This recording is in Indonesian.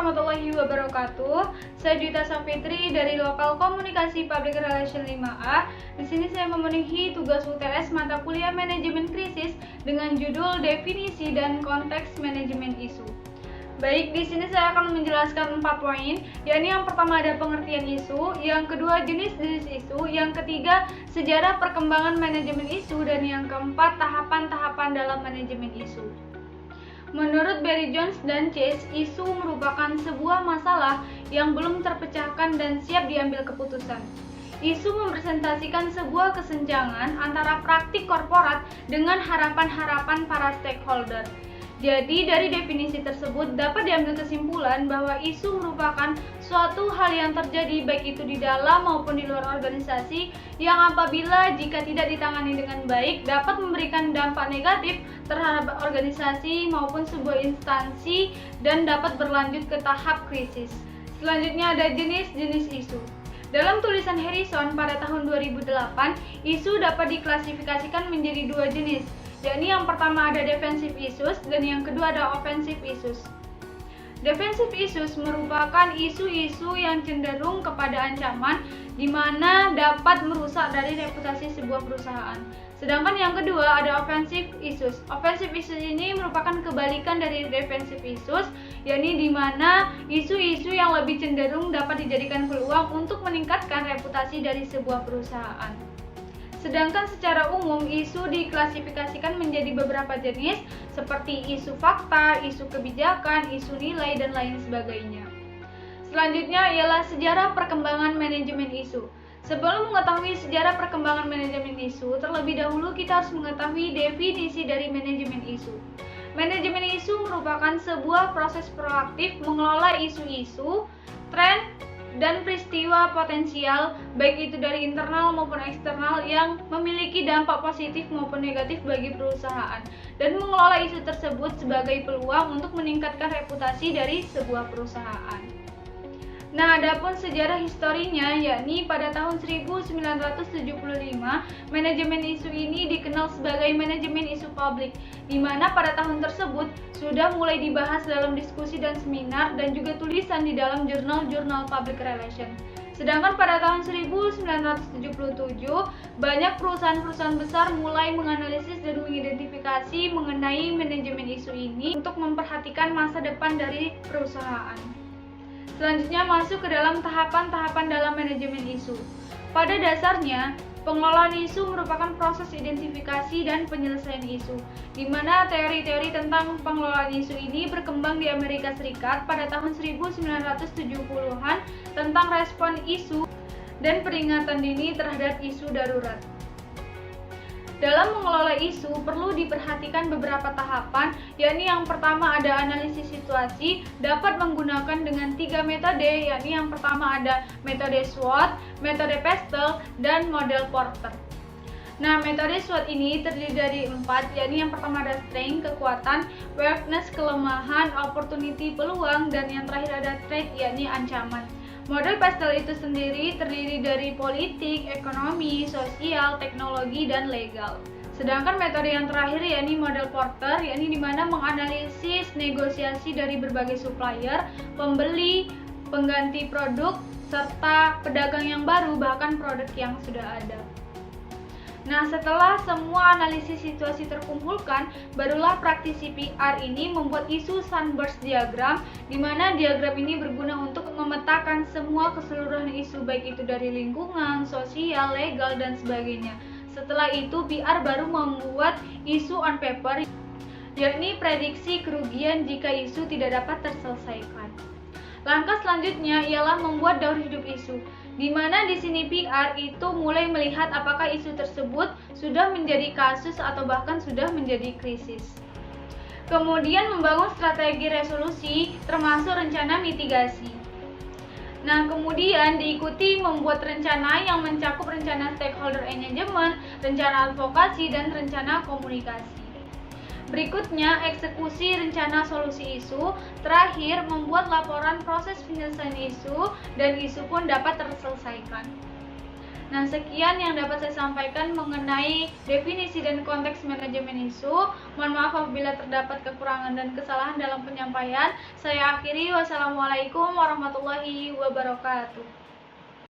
warahmatullahi wabarakatuh. Saya Juwita Safitri dari Lokal Komunikasi Public Relation 5A. Di sini saya memenuhi tugas UTS mata kuliah Manajemen Krisis dengan judul Definisi dan Konteks Manajemen Isu. Baik, di sini saya akan menjelaskan 4 poin, yakni yang pertama ada pengertian isu, yang kedua jenis-jenis isu, yang ketiga sejarah perkembangan manajemen isu, dan yang keempat tahapan-tahapan dalam manajemen isu. Menurut Barry Jones dan Chase, isu merupakan sebuah masalah yang belum terpecahkan dan siap diambil keputusan. Isu merepresentasikan sebuah kesenjangan antara praktik korporat dengan harapan-harapan para stakeholder. Jadi, dari definisi tersebut dapat diambil kesimpulan bahwa isu merupakan suatu hal yang terjadi baik itu di dalam maupun di luar organisasi yang apabila jika tidak ditangani dengan baik dapat memberikan dampak negatif terhadap organisasi maupun sebuah instansi dan dapat berlanjut ke tahap krisis. Selanjutnya ada jenis-jenis isu. Dalam tulisan Harrison pada tahun 2008, isu dapat diklasifikasikan menjadi 2 jenis, yakni yang pertama ada defensive issues dan yang kedua ada offensive issues. Defensive issues merupakan isu-isu yang cenderung kepada ancaman di mana dapat merusak dari reputasi sebuah perusahaan. Sedangkan yang kedua ada offensive issues. Offensive issues ini merupakan kebalikan dari defensive issues, yakni di mana isu-isu yang lebih cenderung dapat dijadikan peluang untuk meningkatkan reputasi dari sebuah perusahaan. Sedangkan secara umum isu diklasifikasikan menjadi beberapa jenis seperti isu fakta, isu kebijakan, isu nilai, dan lain sebagainya. Selanjutnya ialah sejarah perkembangan manajemen isu. Sebelum mengetahui sejarah perkembangan manajemen isu, terlebih dahulu kita harus mengetahui definisi dari manajemen isu. Manajemen isu merupakan sebuah proses proaktif mengelola isu-isu, tren, dan peristiwa potensial baik itu dari internal maupun eksternal yang memiliki dampak positif maupun negatif bagi perusahaan dan mengelola isu tersebut sebagai peluang untuk meningkatkan reputasi dari sebuah perusahaan. Nah, adapun sejarah historinya yakni pada tahun 1975 manajemen isu ini dikenal sebagai manajemen isu publik, di mana pada tahun tersebut sudah mulai dibahas dalam diskusi dan seminar dan juga tulisan di dalam jurnal-jurnal public relation. Sedangkan pada tahun 1977 banyak perusahaan-perusahaan besar mulai menganalisis dan mengidentifikasi mengenai manajemen isu ini untuk memperhatikan masa depan dari perusahaan. Selanjutnya masuk ke dalam tahapan-tahapan dalam manajemen isu. Pada dasarnya, pengelolaan isu merupakan proses identifikasi dan penyelesaian isu, di mana teori-teori tentang pengelolaan isu ini berkembang di Amerika Serikat pada tahun 1970-an tentang respon isu dan peringatan dini terhadap isu darurat. Dalam mengelola isu perlu diperhatikan beberapa tahapan, yakni yang pertama ada analisis situasi, dapat menggunakan dengan 3 metode, yakni yang pertama ada metode SWOT, metode PESTEL, dan model Porter. Nah, metode SWOT ini terdiri dari 4, yakni yang pertama ada strength, kekuatan, weakness, kelemahan, opportunity, peluang, dan yang terakhir ada threat, yakni ancaman. Model PESTEL itu sendiri terdiri dari politik, ekonomi, sosial, teknologi, dan legal. Sedangkan metode yang terakhir yakni model Porter, yakni di mana menganalisis negosiasi dari berbagai supplier, pembeli, pengganti produk, serta pedagang yang baru bahkan produk yang sudah ada. Nah, setelah semua analisis situasi terkumpulkan, barulah praktisi PR ini membuat isu sunburst diagram, di mana diagram ini berguna untuk memetakan semua keseluruhan isu baik itu dari lingkungan, sosial, legal, dan sebagainya. Setelah itu, PR baru membuat isu on paper, yakni prediksi kerugian jika isu tidak dapat terselesaikan. Langkah selanjutnya ialah membuat daur hidup isu, di mana di sini PR itu mulai melihat apakah isu tersebut sudah menjadi kasus atau bahkan sudah menjadi krisis. Kemudian membangun strategi resolusi termasuk rencana mitigasi. Nah, kemudian diikuti membuat rencana yang mencakup rencana stakeholder engagement, rencana advokasi, dan rencana komunikasi. Berikutnya, eksekusi rencana solusi isu. Terakhir, membuat laporan proses penyelesaian isu dan isu pun dapat terselesaikan. Nah, sekian yang dapat saya sampaikan mengenai definisi dan konteks manajemen isu. Mohon maaf apabila terdapat kekurangan dan kesalahan dalam penyampaian. Saya akhiri, wassalamualaikum warahmatullahi wabarakatuh.